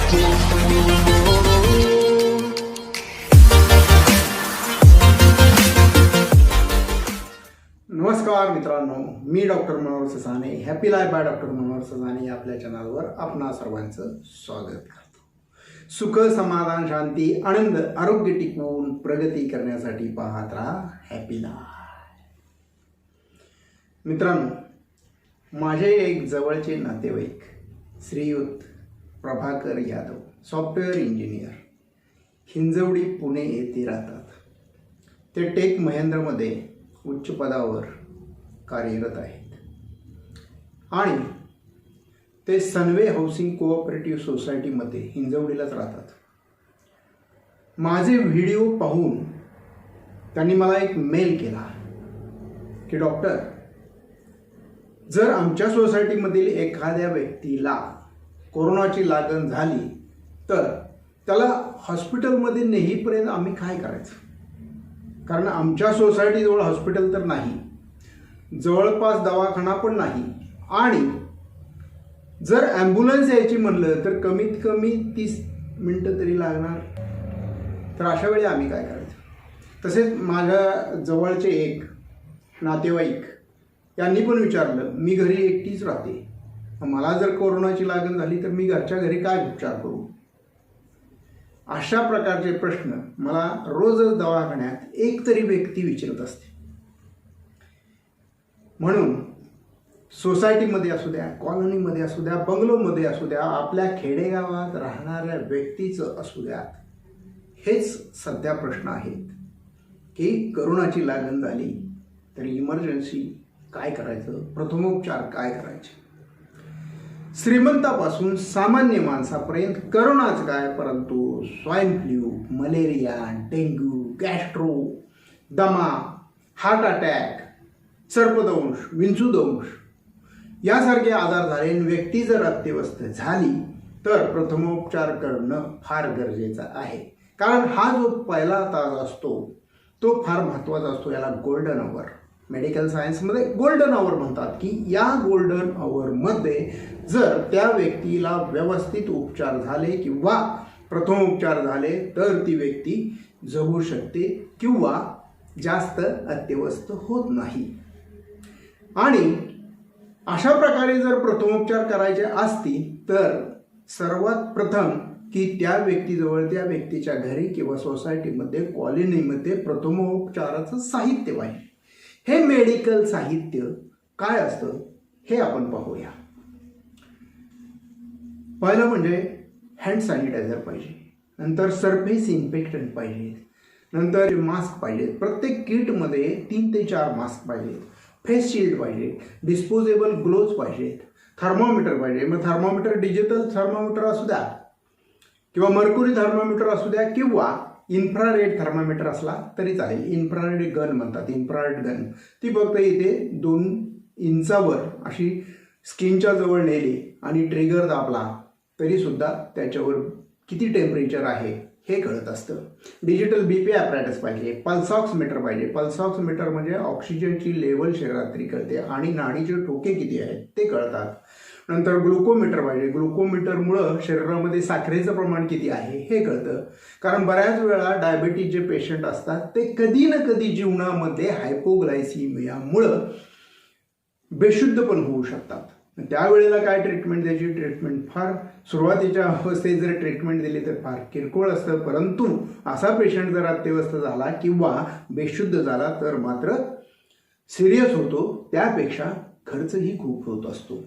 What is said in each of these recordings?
नमस्कार मित्रांनो, मी doctor Manohar Sasane, happy life by doctor Manohar Sasane या आपल्या चॅनलवर आपणा सर्वांचं स्वागत करतो. सुख, समाधान, शांती, आनंद, आरोग्य टिकवून प्रगती करण्यासाठी पाहत राहा हॅपी लाईफ. मित्रांनो, माझे एक जवळचे नातेवाईक श्रीयुत प्रभाकर यादव, सॉफ्टवेअर इंजिनियर, हिंजवडी पुणे येथे राहतात. ते टेक महेंद्रमध्ये उच्च पदावर कार्यरत आहेत आणि ते सनवे हाऊसिंग कोऑपरेटिव्ह सोसायटीमध्ये हिंजवडीलाच राहतात. माझे व्हिडिओ पाहून त्यांनी मला एक मेल केला की डॉक्टर, जर आमच्या सोसायटीमधील एखाद्या व्यक्तीला कोरोनाची लागण झाली तर त्याला हॉस्पिटलमध्ये नेईपर्यंत आम्ही काय करायचं? कारण आमच्या सोसायटीजवळ हॉस्पिटल तर नाही, जवळपास दवाखाना पण नाही आणि जर ॲम्ब्युलन्स यायची म्हणलं तर कमीत कमी 30 मिनटं तरी लागणार. तर अशा वेळी आम्ही काय करायचं? तसेच माझ्या जवळचे एक नातेवाईक यांनी पण विचारलं, मी घरी एकटीच राहते, मला जर कोरोनाची लागण झाली तर मी घरच्या घरी काय उपचार करू? अशा प्रकारचे प्रश्न मला रोजच दवाखान्यात एक तरी व्यक्ती विचारत असते. म्हणून सोसायटीमध्ये असू द्या, कॉलनीमध्ये असू द्या, बंगलोमध्ये असू द्या, आपल्या खेडेगावात राहणाऱ्या व्यक्तीचं असू द्या, हेच सध्या प्रश्न आहेत की कोरोनाची लागण झाली तर इमर्जन्सी काय करायचं, प्रथमोपचार काय करायचे. श्रीमंतापासून सामान्य माणसापर्यंत करोनाच काय, परंतु swine flu, malaria, dengue, gastro, दमा, हार्ट अटॅक, सर्पदंश, विंचूदंश यासारखे आजार झाले व्यक्ती जर अत्यवस्थ झाली तर प्रथमोपचार करणं फार गरजेचं आहे. कारण हा जो पहिला तास असतो तो फार महत्त्वाचा असतो. याला गोल्डन आवर, मेडिकल सायन्समध्ये गोल्डन आवर म्हणतात की या गोल्डन आवरमध्ये जर त्या व्यक्तीला व्यवस्थित उपचार झाले किंवा प्रथमोपचार झाले तर ती व्यक्ती जगू शकते किंवा जास्त अत्यवस्थ होत नाही. आणि अशा प्रकारे जर प्रथमोपचार करायचे असतील तर सर्वात प्रथम की त्या व्यक्तीजवळ, त्या व्यक्तीच्या घरी किंवा सोसायटीमध्ये, कॉलनीमध्ये प्रथमोपचाराचं साहित्य पाहिजे. हे मेडिकल साहित्य काय असतं हे आपण पाहूया. पहिलं म्हणजे हँड सॅनिटायझर पाहिजे, नंतर सरफेस इन्फेक्टंट पाहिजे, नंतर मास्क पाहिजेत. प्रत्येक किटमध्ये 3 ते 4 मास्क पाहिजेत, फेस शिल्ड पाहिजे, डिस्पोजेबल ग्लोव्ज पाहिजेत, थर्मोमीटर पाहिजे. मग थर्मोमीटर डिजिटल थर्मोमीटर असू द्या किंवा मर्क्युरी थर्मोमीटर असू द्या किंवा इन्फ्रारेड थर्मामीटर असला तरी चालेल. इन्फ्रारेड गन म्हणतात, इन्फ्रारेड गन. ती फक्त इथे 2 इंचावर अशी स्किनच्या जवळ नेली आणि ट्रिगर दाबला तरीसुद्धा त्याच्यावर किती टेम्परेचर आहे हे कळत असतं. डिजिटल BP ॲपॅरेटस पाहिजे, पल्स ऑक्सिमीटर पाहिजे. पल्स ऑक्सिमीटर म्हणजे ऑक्सिजनची लेवल शरीरात तरी कळते आणि नाडीचे ठोके किती आहेत ते कळतात. नंतर ग्लुकोमीटर पाहिजे. ग्लुकोमीटरमुळं शरीरामध्ये साखरेचं प्रमाण किती आहे हे कळतं. कारण बऱ्याच वेळा डायबिटीज जे पेशंट असतात ते कधी ना कधी जीवनामध्ये हायपोग्लायसिमियामुळं बेशुद्ध पण होऊ शकतात. त्यावेळेला काय ट्रीटमेंट द्यायची? ट्रीटमेंट फार सुरुवातीच्या अवस्थेत जर ट्रीटमेंट दिली तर फार किरकोळ असतं, परंतु असा पेशंट जर अत्यवस्थ झाला किंवा बेशुद्ध झाला तर मात्र सिरियस होतो. त्यापेक्षा खर्चही खूप होत असतो.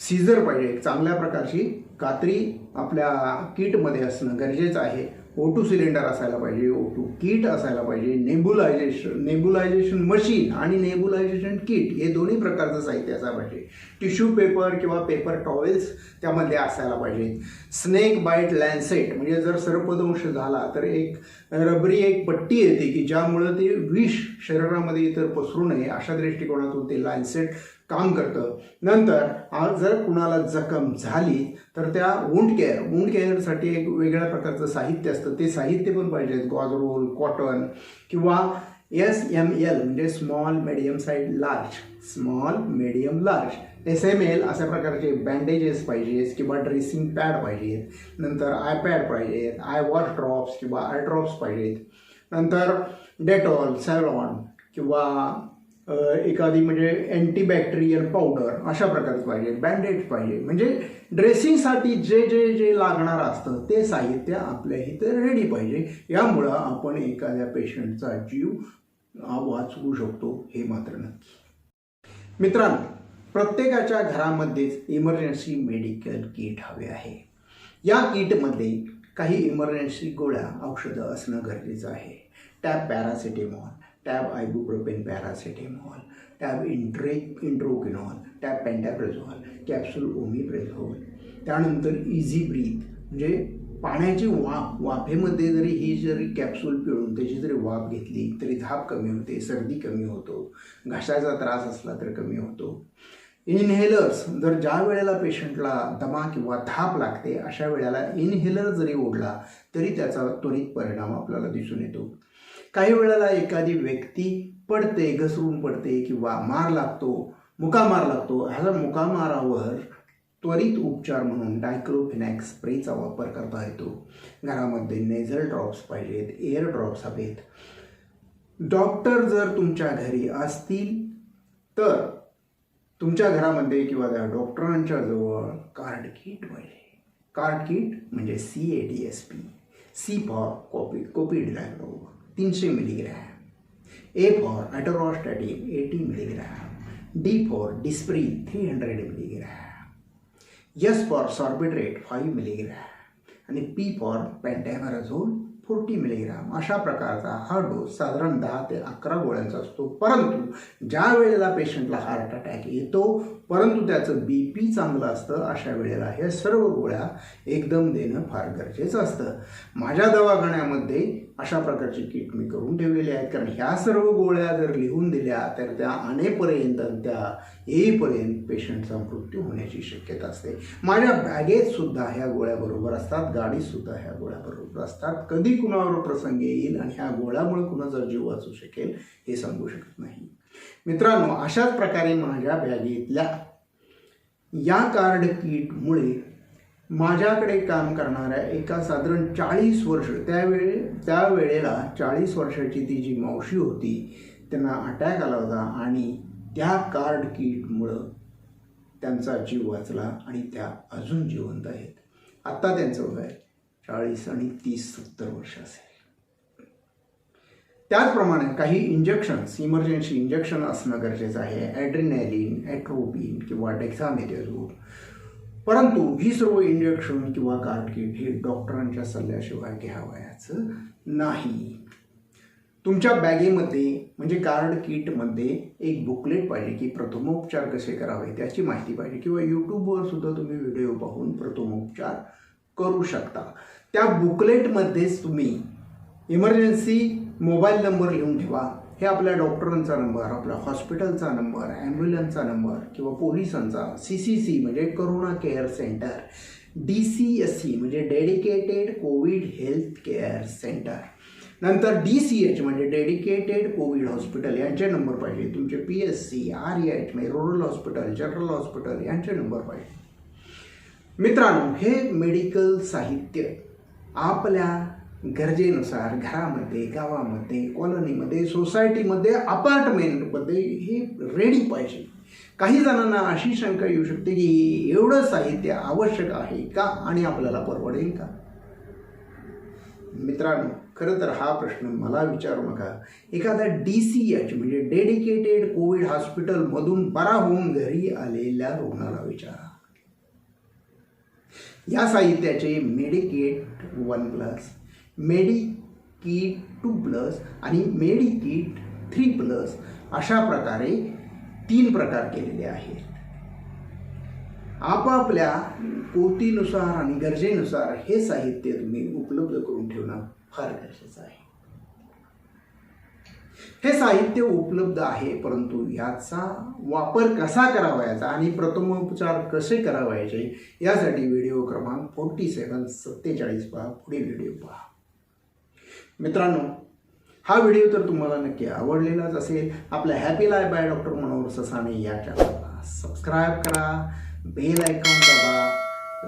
सीझर पाहिजे, चांगल्या प्रकारची कात्री आपल्या किटमध्ये असणं गरजेचं आहे. O2 सिलेंडर असायला पाहिजे, O2 किट असायला पाहिजे, नेबुलायझेशन मशीन आणि नेबुलायझेशन किट हे दोन्ही प्रकारचं साहित्य असायला पाहिजे. टिश्यू पेपर किंवा पेपर टॉवेल्स त्यामध्ये असायला पाहिजेत. स्नेक बाईट लॅन्सेट म्हणजे जर सर्पदंश झाला तर एक रबरी एक पट्टी येते की ज्यामुळं ते विष शरीरामध्ये इतर पसरू नये अशा दृष्टिकोनातून ते लॅन्सेट काम करतं. नंतर जर कुणाला जखम झाली तर त्या वुंड केअरसाठी एक वेगळ्या प्रकारचं साहित्य असतं, ते साहित्य पण पाहिजेत. गॉजरोल, कॉटन किंवा SML म्हणजे small, medium size, large, small, medium, large SML अशा प्रकारचे बँडेजेस पाहिजेत किंवा ड्रेसिंग पॅड पाहिजेत. नंतर आयपॅड पाहिजेत, आयवॉश ड्रॉप्स किंवा आय ड्रॉप्स पाहिजेत. नंतर डेटॉल, सॅव्हलॉन किंवा एखादी म्हणजे अँटीबॅक्टेरियल पावडर अशा प्रकारचं पाहिजे. बँडेज पाहिजे. म्हणजे ड्रेसिंगसाठी जे जे जे लागणार असतं ते साहित्य आपल्या इथं रेडी पाहिजे. यामुळं आपण एखाद्या पेशंटचा जीव वाचवू शकतो, हे मात्र नक्की. मित्रांनो, प्रत्येकाच्या घरामध्येच इमर्जन्सी मेडिकल किट हवे आहे. या किटमध्ये काही इमर्जन्सी गोळ्या औषधं असणं गरजेचं आहे. Tab paracetamol, tab ibuprofen paracetamol, tab Entroquinol, tab pantoprazole, capsule omeprazole. त्यानंतर इझी ब्रीथ म्हणजे पाण्याची वाफेमध्ये जरी कॅप्सूल पिळून त्याची जरी वाफ घेतली तरी धाप कमी होते, सर्दी कमी होतो, घशाचा त्रास असला तर कमी होतो. इनहेलर्स, जर ज्या वेळेला पेशंटला दमा किंवा धाप लागते अशा वेळेला इनहेलर जरी ओढला तरी त्याचा त्वरित परिणाम आपल्याला दिसून येतो. काही वेळेला एखादी व्यक्ती पडते, घसरून पडते किंवा मार लागतो, मुकामार लागतो. ह्या मुकामारावर त्वरित उपचार म्हणून डायक्लोफेनॅक स्प्रेचा वापर करता येतो. घरामध्ये नेझल ड्रॉप्स पाहिजेत, एअर ड्रॉप्स हवेत. डॉक्टर जर तुमच्या घरी असतील तर तुमच्या घरामध्ये किंवा त्या डॉक्टरांच्या जवळ कार्ड किट पाहिजे. कार्ड किट म्हणजे CADSP, C for clopidogrel 300 milligram, A for atorvastatin 80 milligram, D for Disprin 300 milligram, S for Sorbitrate 5 milligram आणि P फॉर पेंटॅमॅराझोल 40 मिलीग्रॅम. अशा प्रकारचा हा डोस साधारण 10 ते 11 गोळ्यांचा असतो. परंतु ज्या वेळेला पेशंटला हार्ट अटॅक येतो परंतु त्याचं BP चांगलं असतं अशा वेळेला हे सर्व गोळ्या एकदम देणं फार गरजेचं असतं. माझ्या दवाखान्यामध्ये अशा प्रकारची किट मी करून ठेवलेली आहेत, कारण ह्या सर्व गोळ्या जर लिहून दिल्या तर त्या आणेपर्यंत त्या येईपर्यंत पेशंटचा मृत्यू होण्याची शक्यता असते. माझ्या बॅगेत सुद्धा ह्या गोळ्या बरोबर असतात, गाडीत सुद्धा ह्या गोळ्या बरोबर असतात. कधी कुणावर प्रसंग येईल आणि ह्या गोळ्यामुळे कुणाचा जीव वाचू शकेल हे सांगू शकत नाही. मित्रांनो, अशाच प्रकारे माझ्या बॅगेतल्या या कार्ड किटमुळे माझ्याकडे काम करणाऱ्या एका साधारण 40 वर्ष त्यावेळेला 40 वर्षाची ती जी मावशी होती त्यांना अटॅक आला होता आणि त्या कार्ड किटमुळं त्यांचा जीव वाचला आणि त्या अजून जिवंत आहेत. आत्ता त्यांचं वय 40 आणि 30-70 वर्ष असेल. त्याचप्रमाणे काही इंजेक्शन्स, इमर्जन्सी इंजेक्शन असणं गरजेचं आहे. ॲड्रिनॅलिन, ॲट्रोपिन किंवा डेक्सामेथॅझोन. परंतु ही सर्व इंजेक्शन किंवा कार्ड किट हे डॉक्टरांच्या सल्ल्याशिवाय घ्यावयाचं नाही. तुमच्या बॅगेमध्ये म्हणजे कार्ड किटमध्ये एक बुकलेट पाहिजे की प्रथमोपचार कसे करावे त्याची माहिती पाहिजे, किंवा यूट्यूबवर सुद्धा तुम्ही व्हिडिओ पाहून प्रथमोपचार करू शकता. त्या बुकलेटमध्येच तुम्ही इमर्जन्सी मोबाईल नंबर लिहून ठेवा. हे आपल्या डॉक्टरांचा नंबर, आपल्या हॉस्पिटलचा नंबर, ॲम्ब्युलन्सचा नंबर किंवा पोलिसांचा, CCC म्हणजे करोना केअर सेंटर, DCSC म्हणजे dedicated Covid health care centre, नंतर DCH म्हणजे डेडिकेटेड कोविड हॉस्पिटल यांचे नंबर पाहिजे. तुमचे PSC, RH म्हणजे रुरल हॉस्पिटल, जनरल हॉस्पिटल यांचे नंबर पाहिजे. मित्रांनो, हे मेडिकल साहित्य आपल्या गरजेनुसार घरामध्ये, गावामध्ये, कॉलनीमध्ये, सोसायटीमध्ये, अपार्टमेंटमध्ये हे रेडी पाहिजे. काही जणांना अशी शंका येऊ शकते की एवढं साहित्य आवश्यक आहे का आणि आपल्याला परवडेल का? मित्रांनो, खरं तर हा प्रश्न मला विचारू नका. एखादा DCH म्हणजे डेडिकेटेड कोविड हॉस्पिटलमधून बरा होऊन घरी आलेल्या रुग्णाला विचारा. या साहित्याचे मेडिकिट 1+, मेडिकिट 2+ आणि मेडिकिट 3+ अशा प्रकारे 3 प्रकार केलेले आहेत. आपापल्या पोतीनुसार आणि गरजेनुसार हे साहित्य तुम्ही उपलब्ध करून ठेवणं फार गरजेचं आहे. हे साहित्य उपलब्ध आहे, परंतु याचा वापर कसा करावायचा आणि प्रथमोपचार कसे करावायचे यासाठी व्हिडिओ क्रमांक 47 पहा. पुढील व्हिडिओ पहा. मित्रांनो, हा व्हिडिओ तर तुम्हाला नक्की आवडलेलाच असेल. आपल्या happy life by doctor Manohar Sasane या चॅनलला सबस्क्राईब करा, बेल आयकॉन दाबा,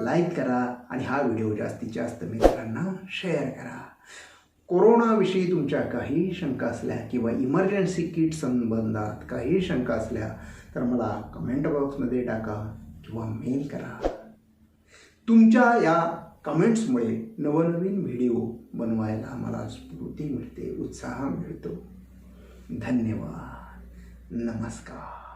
लाईक करा आणि हा व्हिडिओ जास्तीत जास्त मित्रांना शेअर करा. कोरोनाविषयी तुमच्या काही शंका असल्या किंवा इमर्जन्सी किट संबंधात काही शंका असल्या तर मला कमेंट बॉक्समध्ये टाका किंवा मेल करा. तुमच्या या कमेंट्समुळे नवनवीन व्हिडिओ बनवायला मला स्फूर्ती मिळते, उत्साह मिळतो. धन्यवाद. नमस्कार.